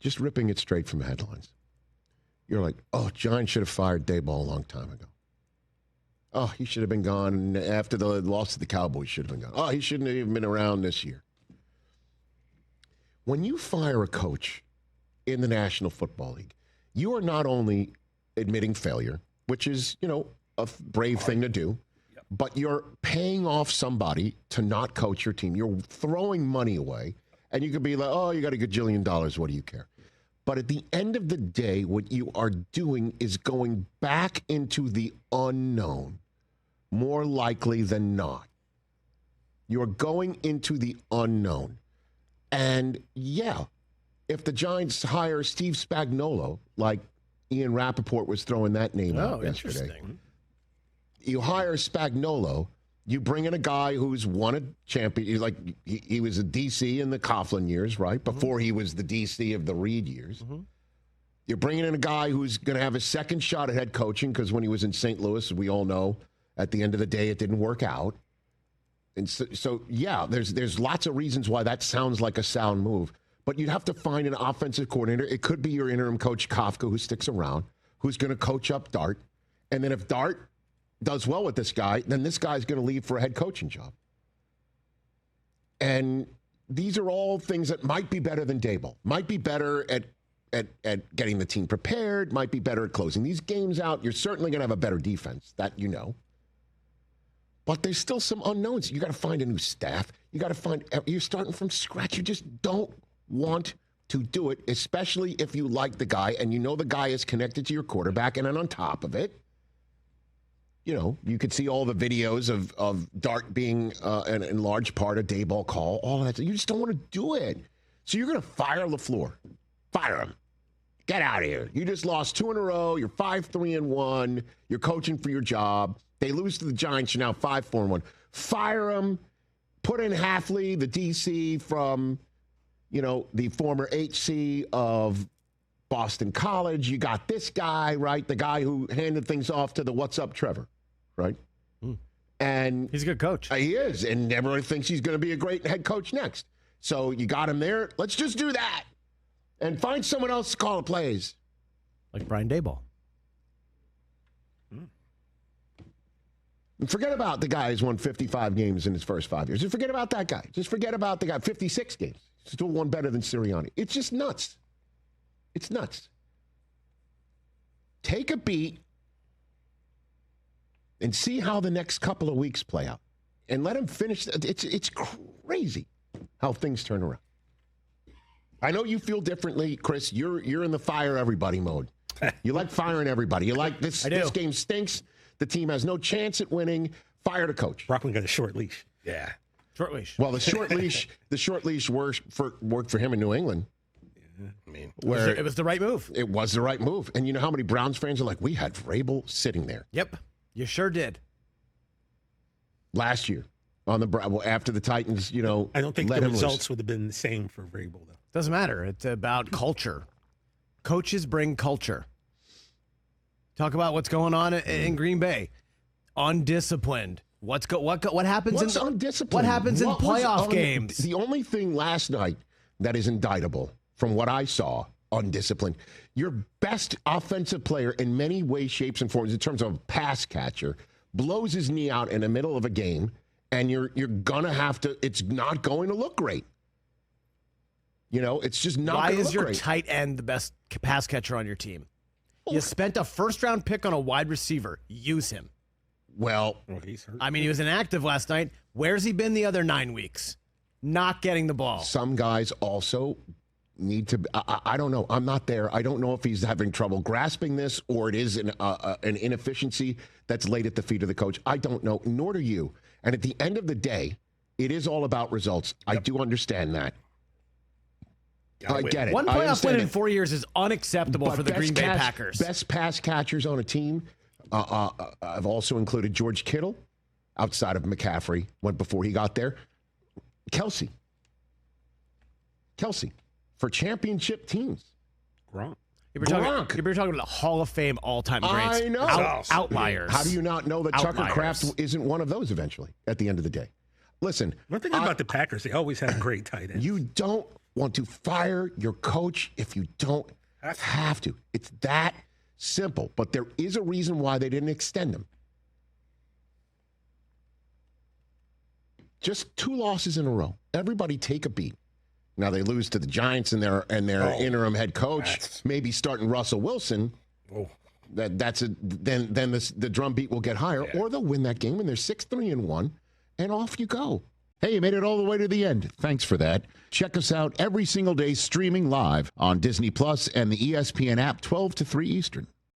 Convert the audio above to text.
just ripping it straight from the headlines. You're like, oh, Giants should have fired Daboll a long time ago. Oh, he should have been gone after the loss to the Cowboys. Should have been gone. Oh, he shouldn't have even been around this year. When you fire a coach in the National Football League, you are not only admitting failure, which is, a brave thing to do, but you're paying off somebody to not coach your team. You're throwing money away, and you could be like, oh, you got $1 gajillion. What do you care? But at the end of the day, what you are doing is going back into the unknown, more likely than not. You're going into the unknown. And, yeah, if the Giants hire Steve Spagnuolo, like Ian Rappaport was throwing that name out yesterday. Interesting. You hire Spagnuolo, you bring in a guy who's won a champion. Like he was a DC in the Coughlin years, right? Before he was the DC of the Reed years. Mm-hmm. You're bringing in a guy who's going to have a second shot at head coaching because when he was in St. Louis, we all know at the end of the day it didn't work out. And so yeah, there's lots of reasons why that sounds like a sound move. But you'd have to find an offensive coordinator. It could be your interim coach, Kafka, who sticks around, who's going to coach up Dart. And then if Dart does well with this guy, then this guy's going to leave for a head coaching job. And these are all things that might be better than Daboll, might be better at getting the team prepared, might be better at closing these games out. You're certainly going to have a better defense, that you know. But there's still some unknowns. You got to find a new staff. You got to find, you're starting from scratch. You just don't want to do it, especially if you like the guy and you know the guy is connected to your quarterback. And then on top of it, you could see all the videos of Dart being in large part a Daboll call, all of that. You just don't want to do it. So you're going to fire LaFleur. Fire him. Get out of here. You just lost 2 in a row. You're 5-3-1. You're coaching for your job. They lose to the Giants. You're now 5-4-1. Fire him. Put in Hafley, the DC from, the former HC of Boston College. You got this guy, right? The guy who handed things off to the What's Up Trevor. Right? And he's a good coach. He is, and everyone thinks he's going to be a great head coach next. So you got him there. Let's just do that and find someone else to call the plays. Like Brian Daboll. And forget about the guy who's won 55 games in his first 5 years. Just forget about that guy. Just forget about the guy, 56 games. Still won better than Sirianni. It's just nuts. It's nuts. Take a beat and see how the next couple of weeks play out. And let him finish. It's crazy how things turn around. I know you feel differently, Chris. You're in the fire everybody mode. You like firing everybody. You like this game stinks. The team has no chance at winning. Fire the coach. Rockland got a short leash. Yeah. Short leash. Well, the short leash worked for him in New England. I mean, it was the right move. It was the right move. And you know how many Browns fans are like, we had Vrabel sitting there. Yep. You sure did. Last year after the Titans, I don't think the results would have been the same for Vrabel, though. Doesn't matter. It's about culture. Coaches bring culture. Talk about what's going on in Green Bay. Undisciplined. What happens in undisciplined? What happens in playoff games? The only thing last night that is indictable, from what I saw, undisciplined. Your best offensive player in many ways, shapes, and forms in terms of pass catcher blows his knee out in the middle of a game, and you're gonna have to. It's not going to look great. It's just not. Why is your great. tight end the best pass catcher on your team? You spent a first-round pick on a wide receiver. Use him. Well, he's hurt. I mean, he was inactive last night. Where's he been the other 9 weeks? Not getting the ball. Some guys also need to. I don't know. I'm not there. I don't know if he's having trouble grasping this or it is an inefficiency that's laid at the feet of the coach. I don't know. Nor do you. And at the end of the day, it is all about results. Yep. I do understand that. I get it. One playoff win in 4 years is unacceptable for the Green Bay Packers. Best pass catchers on a team. I've also included George Kittle, outside of McCaffrey, before he got there. Kelsey, for championship teams. Gronk. You're talking about Hall of Fame all-time greats. I know. Outliers. How do you not know that Tucker Kraft isn't one of those eventually at the end of the day? Listen. One thing about the Packers, they always have great tight ends. You don't want to fire your coach if you don't have to. It's that simple. But there is a reason why they didn't extend him. Just 2 losses in a row. Everybody take a beat. Now they lose to the Giants and their interim head coach, maybe starting Russell Wilson. Oh. Then the drum beat will get higher, or they'll win that game and they're 6-3-1, and off you go. Hey, you made it all the way to the end. Thanks for that. Check us out every single day streaming live on Disney Plus and the ESPN app 12 to 3 Eastern.